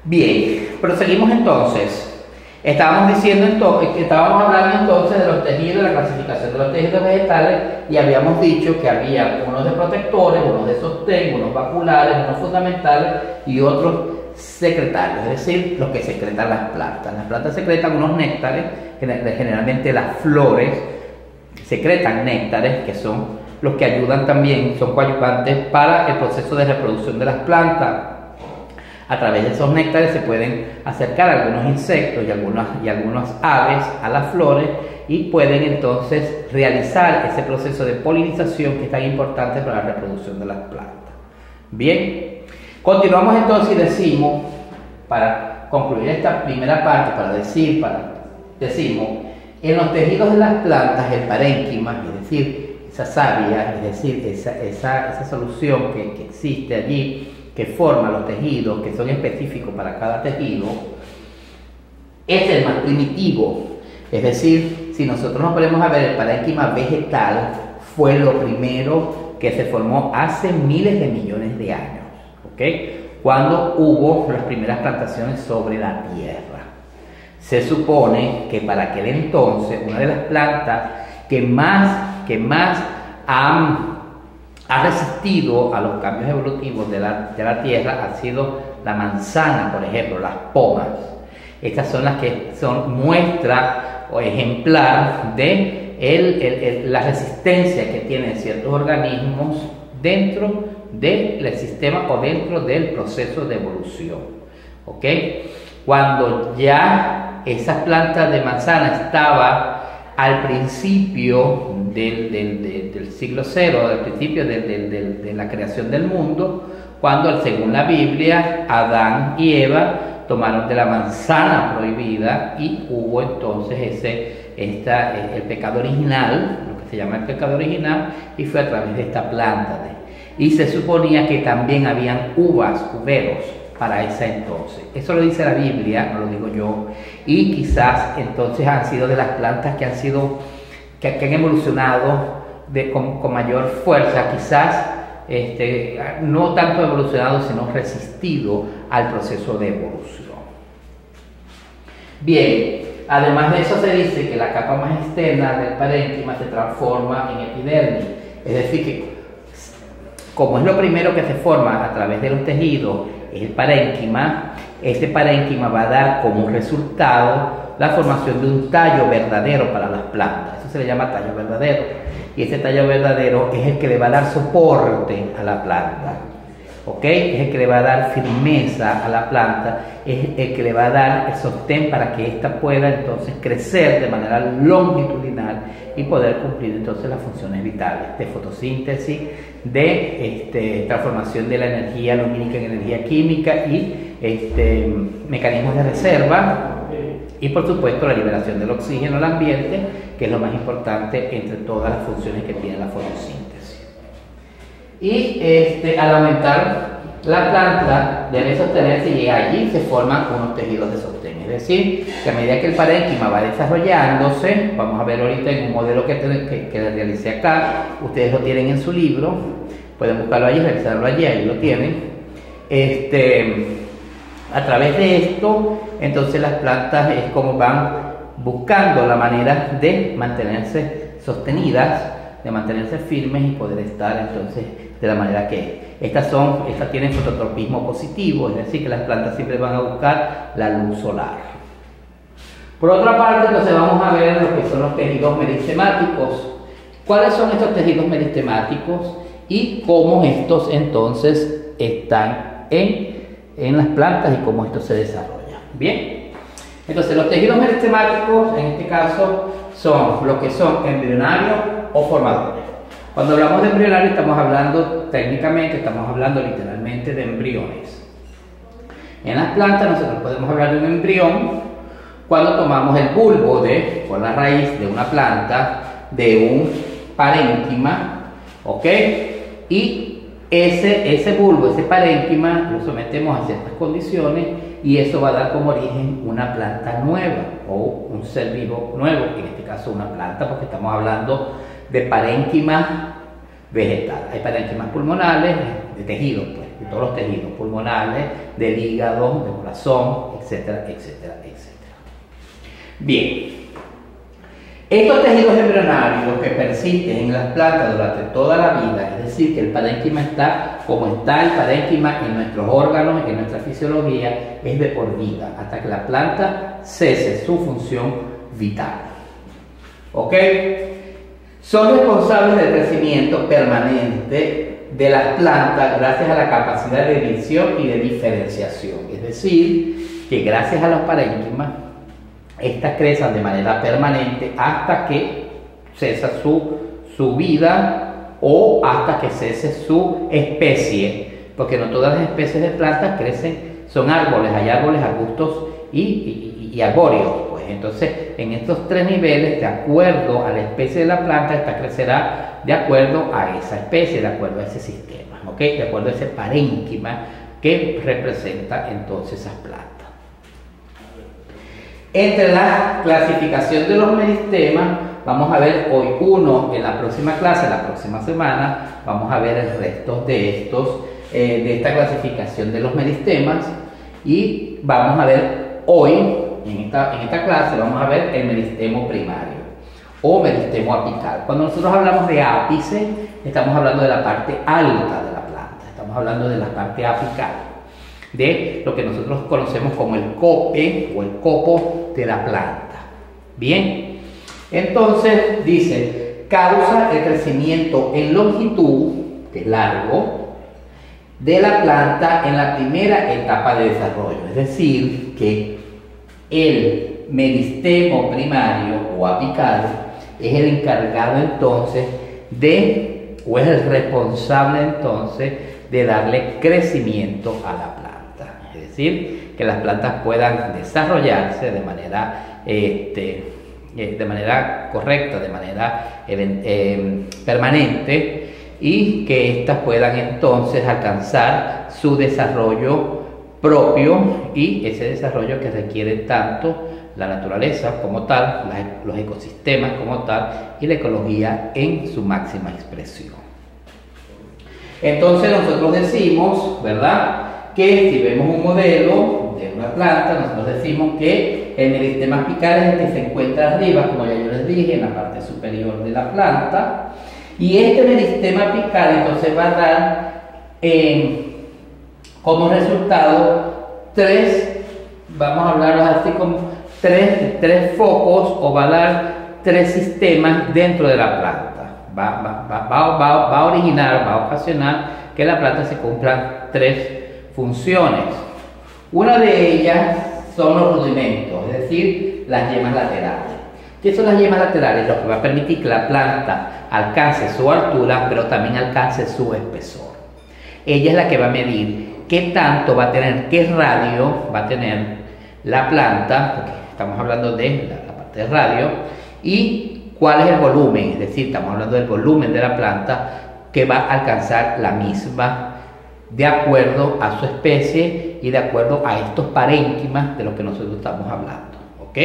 Bien, proseguimos entonces. Estábamos hablando entonces de los tejidos, la clasificación de los tejidos vegetales, y habíamos dicho que había unos de protectores, unos de sostén, unos vasculares, unos fundamentales y otros secretarios, es decir, los que secretan las plantas. Las plantas secretan unos néctares, generalmente las flores secretan néctares, que son los que ayudan también, son coadyuvantes para el proceso de reproducción de las plantas. A través de esos néctares se pueden acercar algunos insectos y algunas aves a las flores y pueden entonces realizar ese proceso de polinización que es tan importante para la reproducción de las plantas. Bien, continuamos entonces y decimos, para concluir esta primera parte, decimos, en los tejidos de las plantas el parénquima, es decir, esa savia, es decir, esa solución que existe allí, que forma los tejidos, que son específicos para cada tejido, es el más primitivo. Es decir, si nosotros nos ponemos a ver, el parénquima vegetal fue lo primero que se formó hace miles de millones de años, ¿ok? Cuando hubo las primeras plantaciones sobre la tierra. Se supone que para aquel entonces una de las plantas que más ha resistido a los cambios evolutivos de la tierra ha sido la manzana, por ejemplo, las pomas. Estas son las que son muestra o ejemplar de la resistencia que tienen ciertos organismos dentro del sistema o dentro del proceso de evolución. ¿Ok? Cuando ya esa planta de manzana estaba al principio del siglo cero, al principio de la creación del mundo, cuando según la Biblia Adán y Eva tomaron de la manzana prohibida y hubo entonces el pecado original, lo que se llama el pecado original, y fue a través de esta planta. Y se suponía que también habían uveros para ese entonces. Eso lo dice la Biblia, no lo digo yo, y quizás entonces han sido de las plantas que han evolucionado con mayor fuerza, quizás no tanto evolucionado, sino resistido al proceso de evolución. Bien, además de eso se dice que la capa más externa del parénquima se transforma en epidermis, es decir, que como es lo primero que se forma a través de los tejidos, el parénquima, este parénquima va a dar como resultado la formación de un tallo verdadero para las plantas. Eso se le llama tallo verdadero. Y ese tallo verdadero es el que le va a dar soporte a la planta. ¿Ok? Es el que le va a dar firmeza a la planta, es el que le va a dar el sostén para que ésta pueda entonces crecer de manera longitudinal y poder cumplir entonces las funciones vitales de fotosíntesis, de transformación de la energía lumínica en energía química y mecanismos de reserva y por supuesto la liberación del oxígeno al ambiente, que es lo más importante entre todas las funciones que tiene la fotosíntesis. Y al aumentar la planta debe sostenerse y allí se forman unos tejidos de sostén. Es decir, que a medida que el parénquima va desarrollándose, vamos a ver ahorita en un modelo que realicé acá, ustedes lo tienen en su libro, pueden buscarlo allí, revisarlo allí, ahí lo tienen. A través de esto, entonces las plantas es como van buscando la manera de mantenerse sostenidas, de mantenerse firmes y poder estar entonces de la manera que estas tienen fototropismo positivo, es decir, que las plantas siempre van a buscar la luz solar. Por otra parte, entonces vamos a ver lo que son los tejidos meristemáticos. ¿Cuáles son estos tejidos meristemáticos y cómo estos entonces están en las plantas y cómo esto se desarrolla? Bien, entonces los tejidos meristemáticos en este caso son lo que son embrionarios o formadores. Cuando hablamos de embrionarios estamos hablando literalmente de embriones. En las plantas nosotros podemos hablar de un embrión cuando tomamos el bulbo o la raíz de una planta, de un parénquima, ¿ok? Y ese bulbo, ese parénquima, lo sometemos a ciertas condiciones y eso va a dar como origen una planta nueva o un ser vivo nuevo, en este caso una planta, porque estamos hablando de parénquima vegetal. Hay parénquimas pulmonales, de tejidos, pues, de todos los tejidos pulmonares, del hígado, del corazón, etcétera, etcétera, etcétera. Bien, estos tejidos embrionarios que persisten en las plantas durante toda la vida, es decir, que el parénquima está como está el parénquima en nuestros órganos, en nuestra fisiología, es de por vida, hasta que la planta cese su función vital. ¿Ok? Son responsables del crecimiento permanente de las plantas gracias a la capacidad de división y de diferenciación. Es decir, que gracias a los parénquimas, estas crecen de manera permanente hasta que cesa su vida o hasta que cese su especie, porque no todas las especies de plantas crecen, son árboles, hay árboles, arbustos y arbóreos. Pues entonces, en estos tres niveles, de acuerdo a la especie de la planta, esta crecerá de acuerdo a esa especie, de acuerdo a ese sistema, ¿ok? De acuerdo a ese parénquima que representa entonces esas plantas. Entre la clasificación de los meristemas, vamos a ver hoy uno, en la próxima clase, la próxima semana, vamos a ver el resto de de esta clasificación de los meristemas, y vamos a ver hoy, en esta clase, vamos a ver el meristemo primario o meristemo apical. Cuando nosotros hablamos de ápice, estamos hablando de la parte alta de la planta, estamos hablando de la parte apical, de lo que nosotros conocemos como el cope o el copo de la planta. Bien, entonces dice, causa el crecimiento en longitud, que es largo, de la planta en la primera etapa de desarrollo. Es decir, que el meristemo primario o apical es el encargado entonces o es el responsable entonces de darle crecimiento a la planta. Es decir, que las plantas puedan desarrollarse de manera correcta, de manera permanente, y que éstas puedan entonces alcanzar su desarrollo propio, y ese desarrollo que requiere tanto la naturaleza como tal, los ecosistemas como tal, y la ecología en su máxima expresión. Entonces nosotros decimos, ¿verdad?, que si vemos un modelo de una planta, nosotros decimos que el meristema apical es el que se encuentra arriba, como ya yo les dije, en la parte superior de la planta, y este meristema apical entonces va a dar como resultado vamos a hablar así como tres focos, o va a dar tres sistemas dentro de la planta. Va a originar, va a ocasionar que la planta se cumplan tres funciones. Una de ellas son los rudimentos, es decir, las yemas laterales. ¿Qué son las yemas laterales? Lo que va a permitir que la planta alcance su altura, pero también alcance su espesor. Ella es la que va a medir qué tanto va a tener, qué radio va a tener la planta, porque estamos hablando de la parte de radio, y cuál es el volumen, es decir, estamos hablando del volumen de la planta que va a alcanzar la misma, de acuerdo a su especie y de acuerdo a estos parénquimas de los que nosotros estamos hablando, ¿ok?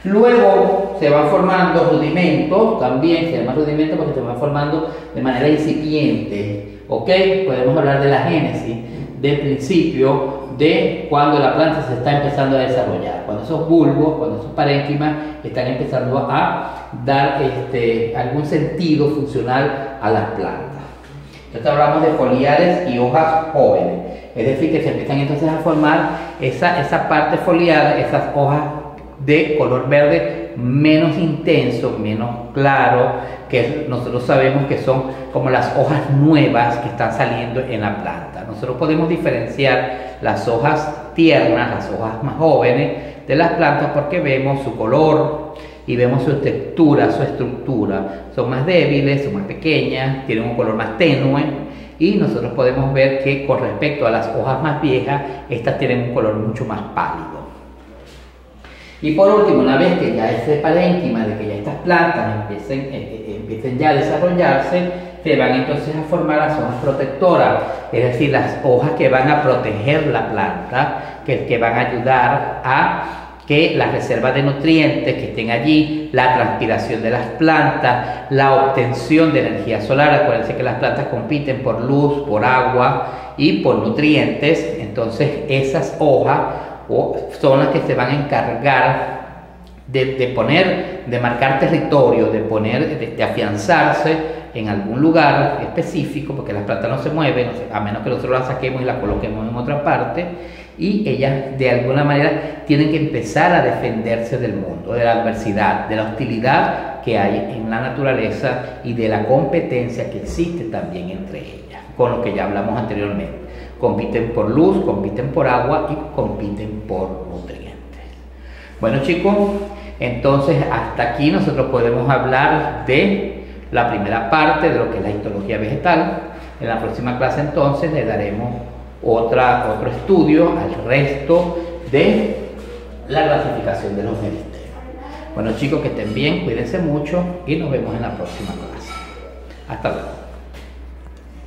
Luego se van formando rudimentos, también se llama rudimentos porque se van formando de manera incipiente, ¿ok? Podemos hablar de la génesis, del principio, de cuando la planta se está empezando a desarrollar, cuando esos bulbos, cuando esos parénquimas están empezando a dar algún sentido funcional a las plantas. Entonces hablamos de foliares y hojas jóvenes, es decir, que se empiezan entonces a formar esa parte foliar, esas hojas de color verde menos intenso, menos claro, que nosotros sabemos que son como las hojas nuevas que están saliendo en la planta. Nosotros podemos diferenciar las hojas tiernas, las hojas más jóvenes de las plantas, porque vemos su color y vemos su textura, su estructura. Son más débiles, son más pequeñas, tienen un color más tenue, y nosotros podemos ver que con respecto a las hojas más viejas, estas tienen un color mucho más pálido. Y por último, una vez que ya ese parénquima de que ya estas plantas empiecen ya a desarrollarse, se van entonces a formar las hojas protectoras, es decir, las hojas que van a proteger la planta, que van a ayudar a que las reservas de nutrientes que estén allí, la transpiración de las plantas, la obtención de energía solar. Acuérdense que las plantas compiten por luz, por agua y por nutrientes. Entonces esas hojas son las que se van a encargar de marcar territorio, de afianzarse en algún lugar específico, porque las plantas no se mueven, a menos que nosotros las saquemos y las coloquemos en otra parte, y ellas de alguna manera tienen que empezar a defenderse del mundo, de la adversidad, de la hostilidad que hay en la naturaleza y de la competencia que existe también entre ellas, con lo que ya hablamos anteriormente. Compiten por luz, compiten por agua y compiten por nutrientes. Bueno, chicos, entonces hasta aquí nosotros podemos hablar de la primera parte de lo que es la histología vegetal. En la próxima clase entonces le daremos otro estudio al resto de la clasificación de los meristemas. Bueno, chicos, que estén bien, cuídense mucho y nos vemos en la próxima clase. Hasta luego.